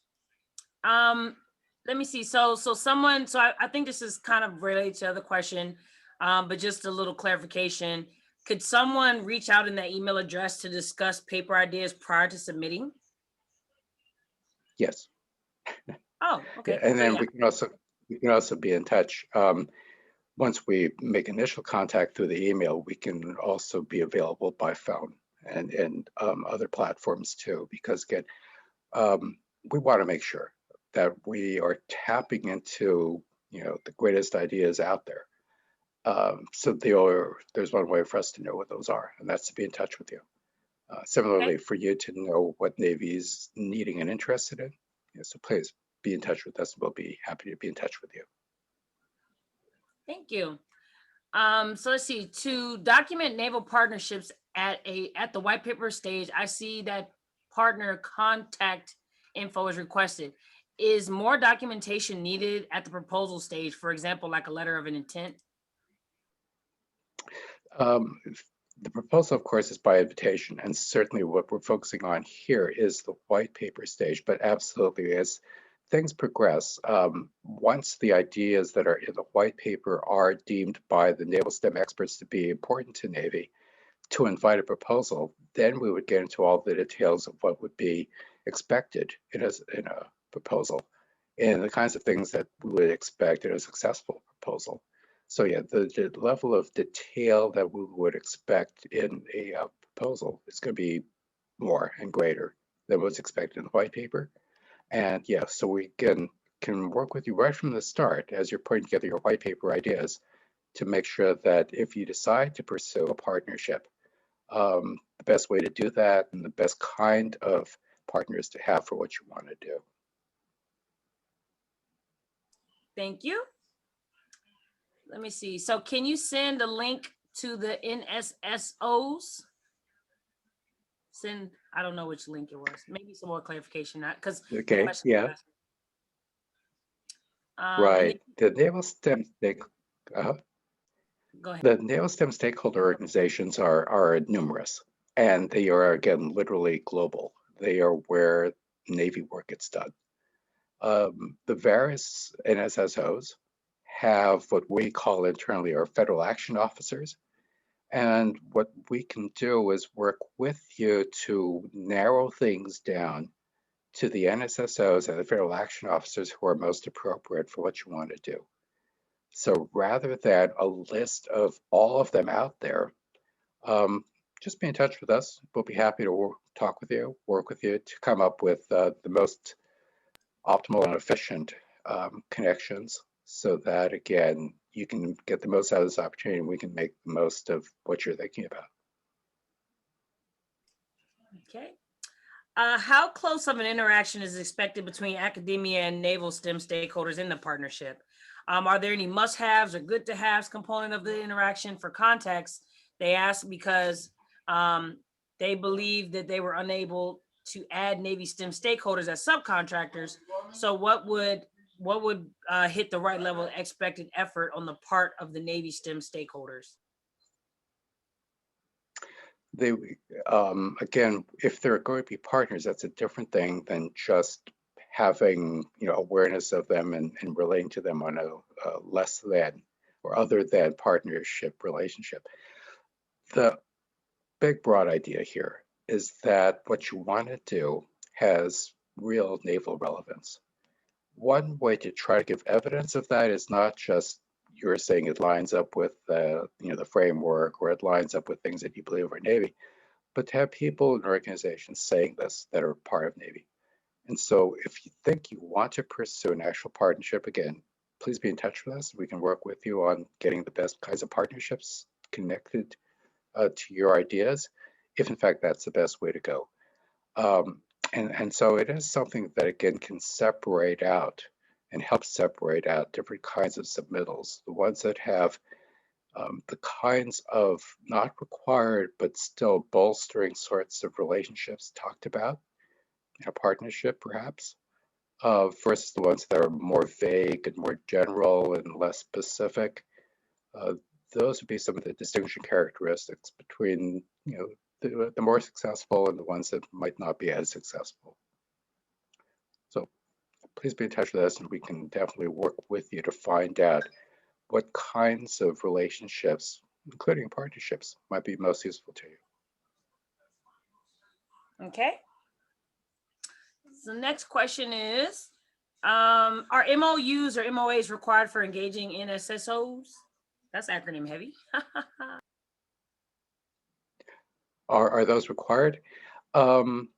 Let me see. So I think this is kind of related to the other question, but just a little clarification. Could someone reach out in that email address to discuss paper ideas prior to submitting? Yes. Oh, Yeah, okay. and So, then yeah. we can also be in touch. Once we make initial contact through the email, we can also be available by phone and other platforms too, because again, we want to make sure that we are tapping into, you know, the greatest ideas out there. So there's one way for us to know what those are, and that's to be in touch with you. Similarly, Okay, for you to know what Navy's needing and interested in, you know, so please be in touch with us. We'll be happy to be in touch with you. thank you. So let's see. To document naval partnerships at the white paper stage, I see that partner contact info is requested. Is more documentation needed at the proposal stage? For example, like a letter of an intent? Um, the proposal, of course, is by invitation, and certainly what we're focusing on here is the white paper stage, but absolutely as things progress, once the ideas that are in the white paper are deemed by the naval STEM experts to be important to Navy, to invite a proposal, then we would get into all the details of what would be expected in a proposal and the kinds of things that we would expect in a successful proposal. So yeah, the level of detail that we would expect in a proposal is going to be more and greater than what's expected in the white paper. And yeah, so we can work with you right from the start as you're putting together your white paper ideas to make sure that if you decide to pursue a partnership, the best way to do that and the best kind of partners to have for what you want to do. Thank you. Let me see. So can you send a link to the NSSOs? I don't know which link it was. Maybe some more clarification, because the Okay, question yeah, was asked. And then, right. The Naval STEM uh, go ahead. the Naval STEM stakeholder organizations are numerous, and they are again literally global. They are where Navy work gets done. The various NSSOs have what we call internally our federal action officers. And what we can do is work with you to narrow things down to the NSSOs and the federal action officers who are most appropriate for what you want to do. So rather than a list of all of them out there, just be in touch with us. We'll be happy to talk with you, work with you to come up with the most optimal and efficient connections so that, again, you can get the most out of this opportunity and we can make the most of what you're thinking about. Okay. How close of an interaction is expected between academia and naval STEM stakeholders in the partnership? Are there any must-haves or good to haves component of the interaction? For context, they asked because they believe that they were unable to add Navy STEM stakeholders as subcontractors. So what would hit the right level of expected effort on the part of the Navy STEM stakeholders? They, again, if they're going to be partners, that's a different thing than just having, awareness of them and relating to them on a less than or other than partnership relationship. The big broad idea here is that what you want to do has real naval relevance. One way to try to give evidence of that is not just you're saying it lines up with the framework or it lines up with things that you believe are Navy, but to have people and organizations saying this that are part of Navy. And so if you think you want to pursue an actual partnership, again, please be in touch with us. We can work with you on getting the best kinds of partnerships connected to your ideas, if in fact that's the best way to go. And so it is something that, again, can separate out and help separate out different kinds of submittals, the ones that have the kinds of not required but still bolstering sorts of relationships talked about, a partnership perhaps, versus the ones that are more vague and more general and less specific. Those would be some of the distinguishing characteristics between the more successful and the ones that might not be as successful. So please be in touch with us and we can definitely work with you to find out what kinds of relationships, including partnerships, might be most useful to you. Okay. So the next question is, are MOUs or MOAs required for engaging NSSOs? That's acronym heavy. Are those required? Depending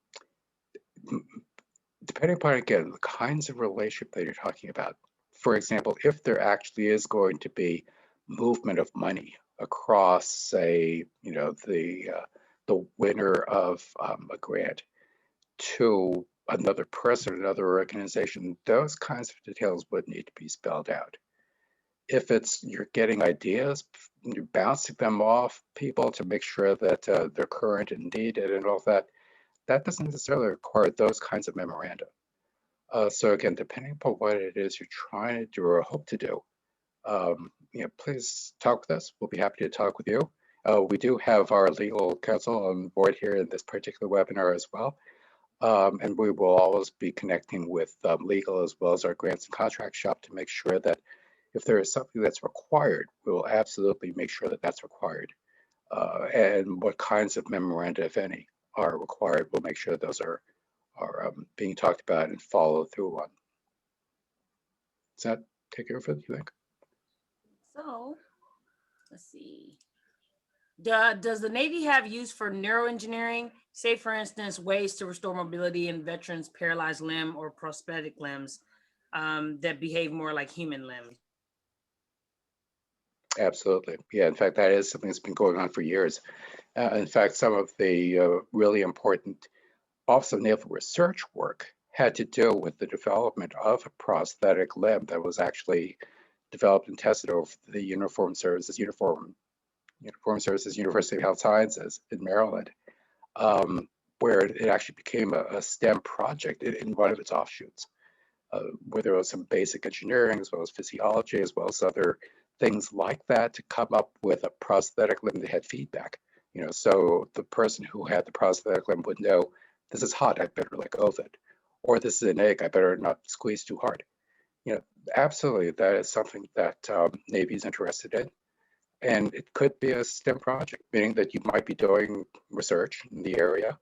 upon, again, the kinds of relationship that you're talking about. For example, if there actually is going to be movement of money across, say, the winner of a grant to another person, another organization, those kinds of details would need to be spelled out. If it's you're getting ideas, you're bouncing them off people to make sure that they're current and needed and all that, that doesn't necessarily require those kinds of memoranda. So again, depending upon what it is you're trying to do or hope to do, please talk with us. We'll be happy to talk with you. We do have our legal counsel on board here in this particular webinar as well. And we will always be connecting with legal as well as our grants and contract shop to make sure that if there is something that's required, we will absolutely make sure that that's required. And what kinds of memoranda, if any, are required, we'll make sure those are being talked about and followed through on. Does that take care of it, you think? So let's see. Does the Navy have use for neuroengineering? Say, for instance, ways to restore mobility in veterans' paralyzed limb or prosthetic limbs that behave more like human limbs? Absolutely. Yeah, in fact, that is something that's been going on for years. In fact, some of the really important Office of Naval Research work had to do with the development of a prosthetic limb that was actually developed and tested over the Uniformed Services University of Health Sciences in Maryland, where it actually became a STEM project in one of its offshoots, where there was some basic engineering as well as physiology, as well as other things like that to come up with a prosthetic limb that had feedback. So the person who had the prosthetic limb would know, this is hot, I better let go of it. Or this is an egg, I better not squeeze too hard. Absolutely, that is something that Navy is interested in. And it could be a STEM project, meaning that you might be doing research in the area,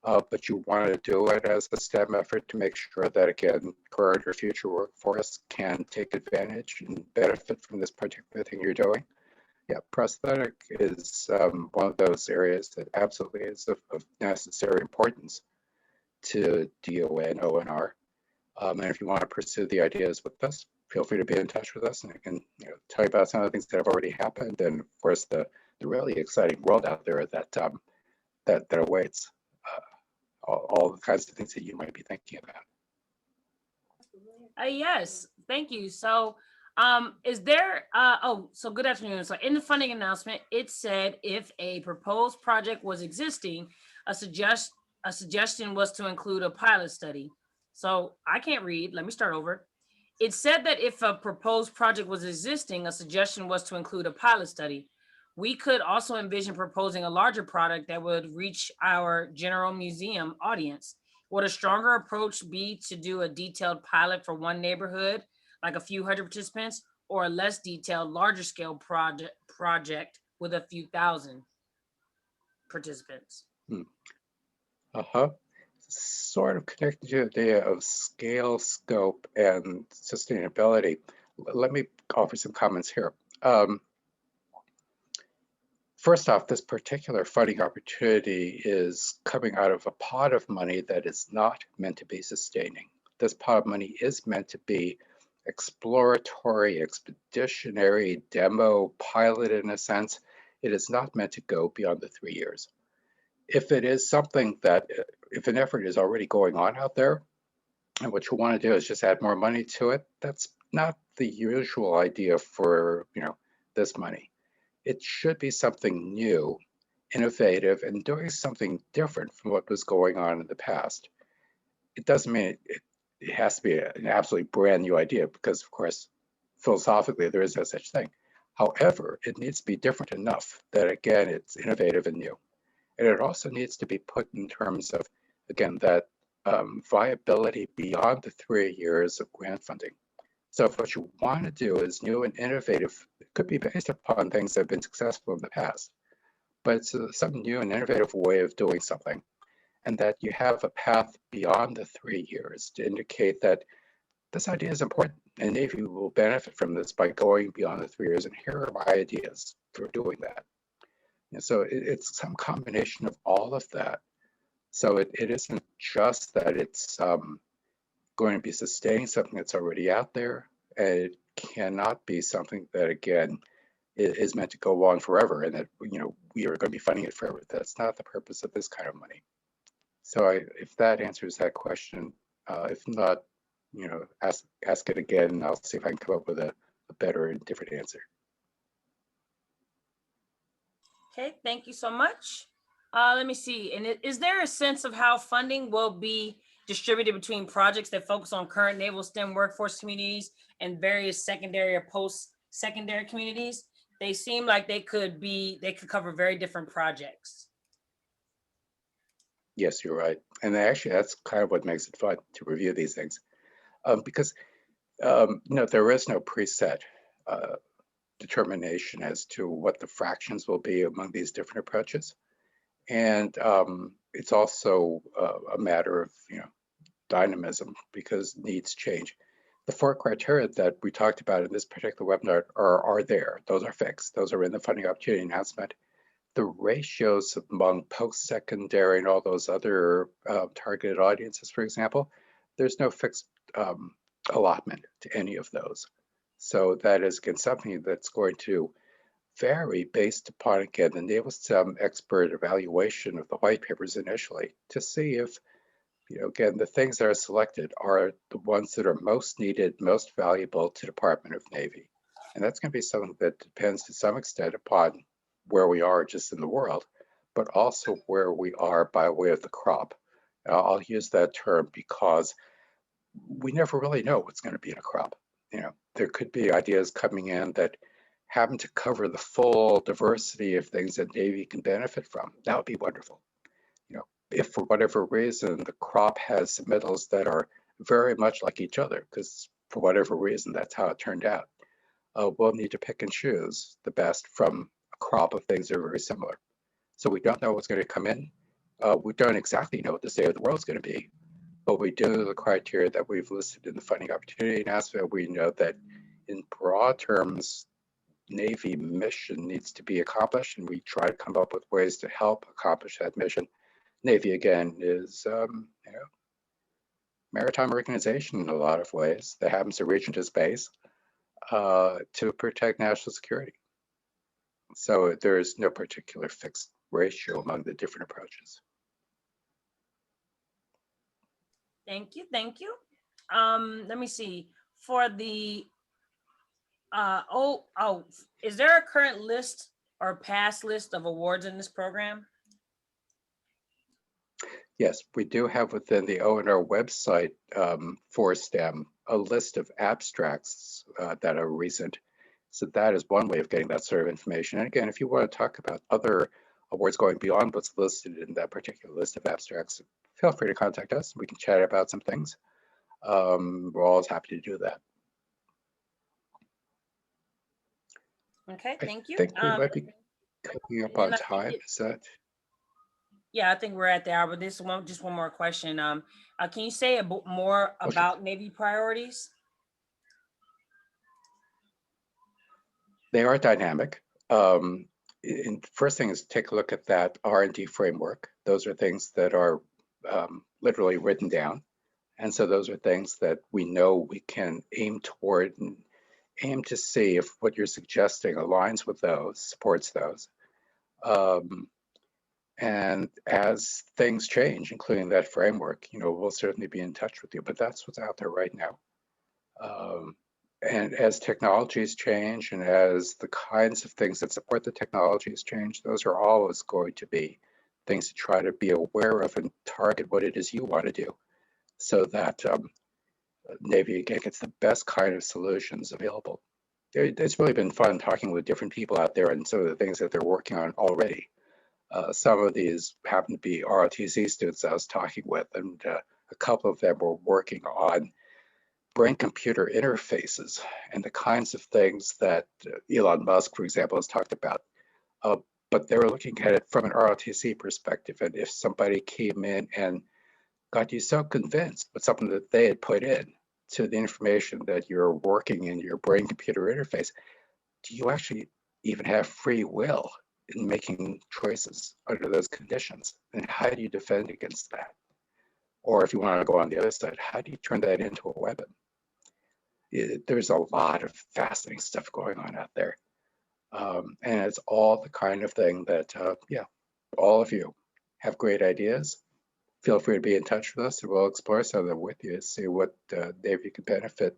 but you want to do it as a STEM effort to make sure that, again, current or future workforce can take advantage and benefit from this particular thing you're doing. Yeah, prosthetic is one of those areas that absolutely is of necessary importance to DON, ONR. And if you want to pursue the ideas with us, feel free to be in touch with us, and I can tell you about some of the things that have already happened, and of course the really exciting world out there that that awaits. All the kinds of things that you might be thinking about. Yes, thank you. So Is there, so good afternoon. So in the funding announcement, it said if a proposed project was existing, a suggestion was to include a pilot study. So I can't read, let me start over. It said that if a proposed project was existing, a suggestion was to include a pilot study. We could also envision proposing a larger product that would reach our general museum audience. Would a stronger approach be to do a detailed pilot for one neighborhood, like a few hundred participants, or a less detailed, larger scale project with a few thousand participants? Uh-huh. Sort of connected to the idea of scale, scope, and sustainability. Let me offer some comments here. First off, this particular funding opportunity is coming out of a pot of money that is not meant to be sustaining. This pot of money is meant to be exploratory, expeditionary, demo, pilot in a sense. It is not meant to go beyond the 3 years. If it is something that, if an effort is already going on out there, and what you want to do is just add more money to it, that's not the usual idea for, this money. It should be something new, innovative, and doing something different from what was going on in the past. It doesn't mean it has to be an absolutely brand new idea, because of course, philosophically, there is no such thing. However, it needs to be different enough that, again, it's innovative and new. And it also needs to be put in terms of, again, that viability beyond the 3 years of grant funding. So if what you want to do is new and innovative, it could be based upon things that have been successful in the past, but it's some new and innovative way of doing something. And that you have a path beyond the 3 years to indicate that this idea is important and Navy will benefit from this by going beyond the 3 years. And here are my ideas for doing that. And so it's some combination of all of that. So it isn't just that it's going to be sustaining something that's already out there. It cannot be something that, again, is meant to go on forever and that, we are going to be funding it forever. That's not the purpose of this kind of money. So if that answers that question, if not, ask it again, and I'll see if I can come up with a better and different answer. Okay, thank you so much. Let me see. And is there a sense of how funding will be distributed between projects that focus on current naval STEM workforce communities and various secondary or post-secondary communities? They seem like they could cover very different projects. Yes, you're right. And actually, that's kind of what makes it fun to review these things. Because there is no preset determination as to what the fractions will be among these different approaches. And it's also a matter of, dynamism, because needs change. The 4 criteria that we talked about in this particular webinar are there. Those are fixed. Those are in the funding opportunity announcement. The ratios among post-secondary and all those other targeted audiences, for example, there's no fixed allotment to any of those. So that is, again, something that's going to vary based upon, again, the Naval STEM expert evaluation of the white papers initially to see if, again, the things that are selected are the ones that are most needed, most valuable to the Department of Navy. And that's going to be something that depends to some extent upon where we are just in the world, but also where we are by way of the crop. I'll use that term because we never really know what's going to be in a crop. There could be ideas coming in that happen to cover the full diversity of things that Navy can benefit from. That would be wonderful. If for whatever reason the crop has submittals that are very much like each other, because for whatever reason that's how it turned out, we'll need to pick and choose the best from a crop of things that are very similar. So we don't know what's going to come in. We don't exactly know what the state of the world is going to be, but we do know the criteria that we've listed in the funding opportunity announcement. We know that in broad terms, Navy mission needs to be accomplished, and we try to come up with ways to help accomplish that mission. Navy, again, is maritime organization in a lot of ways that happens to reach into space to protect national security. So there is no particular fixed ratio among the different approaches. Thank you. Let me see. For the Is there a current list or past list of awards in this program? Yes, we do have within the ONR website for STEM a list of abstracts that are recent. So that is one way of getting that sort of information. And again, if you want to talk about other awards going beyond what's listed in that particular list of abstracts, feel free to contact us. We can chat about some things. We're always happy to do that. Okay, thank you. I think we might be coming up on time. Is that? Yeah, I think we're at the hour, but just one more question. Can you say more about Navy priorities? They are dynamic. And first thing is take a look at that R&D framework. Those are things that are literally written down. And so those are things that we know we can aim toward and aim to see if what you're suggesting aligns with those, supports those. And as things change, including that framework, we'll certainly be in touch with you, but that's what's out there right now. And as technologies change and as the kinds of things that support the technologies change, those are always going to be things to try to be aware of and target what it is you want to do so that Navy again gets the best kind of solutions available. It's really been fun talking with different people out there and some of the things that they're working on already. Some of these happen to be ROTC students I was talking with, and a couple of them were working on brain-computer interfaces and the kinds of things that Elon Musk, for example, has talked about. But they were looking at it from an ROTC perspective. And if somebody came in and got you so convinced with something that they had put in to the information that you're working in your brain-computer interface, do you actually even have free will in making choices under those conditions? And how do you defend against that? Or if you want to go on the other side, how do you turn that into a weapon? There's a lot of fascinating stuff going on out there. And it's all the kind of thing that, all of you have great ideas. Feel free to be in touch with us and we'll explore some of them with you to see what Navy can benefit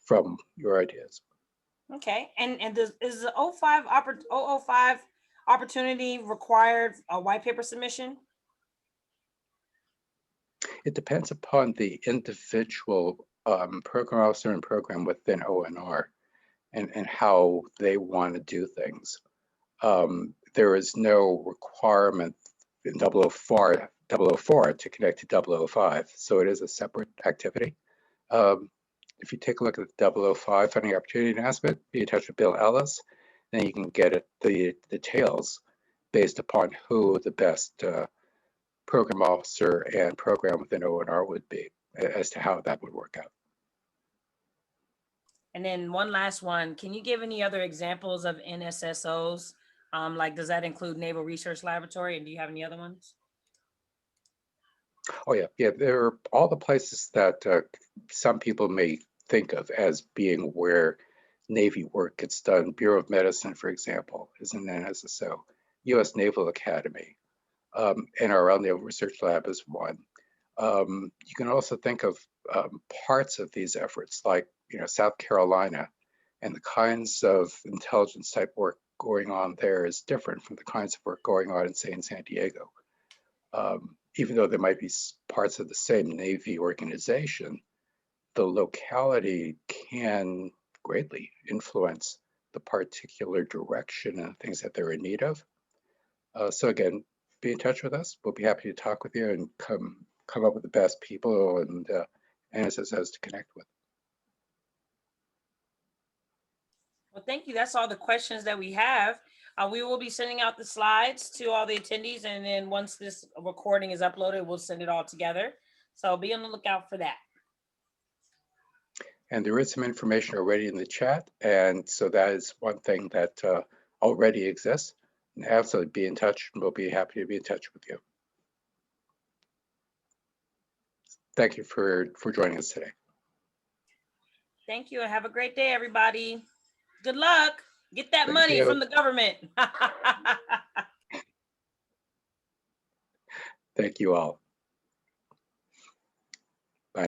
from your ideas. Okay, and is the 005 opportunity required a white paper submission? It depends upon the individual program officer and program within ONR and how they want to do things. There is no requirement in 004 to connect to 005, so it is a separate activity. If you take a look at the 005 funding opportunity announcement, be in touch with Bill Ellis, then you can get at the details based upon who the best program officer and program within ONR would be as to how that would work out. And then one last one, can you give any other examples of NSSOs? Like, does that include Naval Research Laboratory? And do you have any other ones? Oh yeah, there are all the places that some people may think of as being where Navy work gets done. Bureau of Medicine, for example, is an NSSO. U.S. Naval Academy, NRL Naval Research Lab is one. You can also think of parts of these efforts, like South Carolina, and the kinds of intelligence type work going on there is different from the kinds of work going on in, say, in San Diego. Even though there might be parts of the same Navy organization, the locality can greatly influence the particular direction and things that they're in need of. So again, be in touch with us. We'll be happy to talk with you and come up with the best people and NSSOs to connect with. Well, thank you. That's all the questions that we have. We will be sending out the slides to all the attendees, and then once this recording is uploaded, we'll send it all together. So be on the lookout for that. And there is some information already in the chat, and so that is one thing that already exists. And absolutely be in touch, and we'll be happy to be in touch with you. Thank you for joining us today. Thank you, and have a great day, everybody. Good luck. Get that money from the government. Thank you all.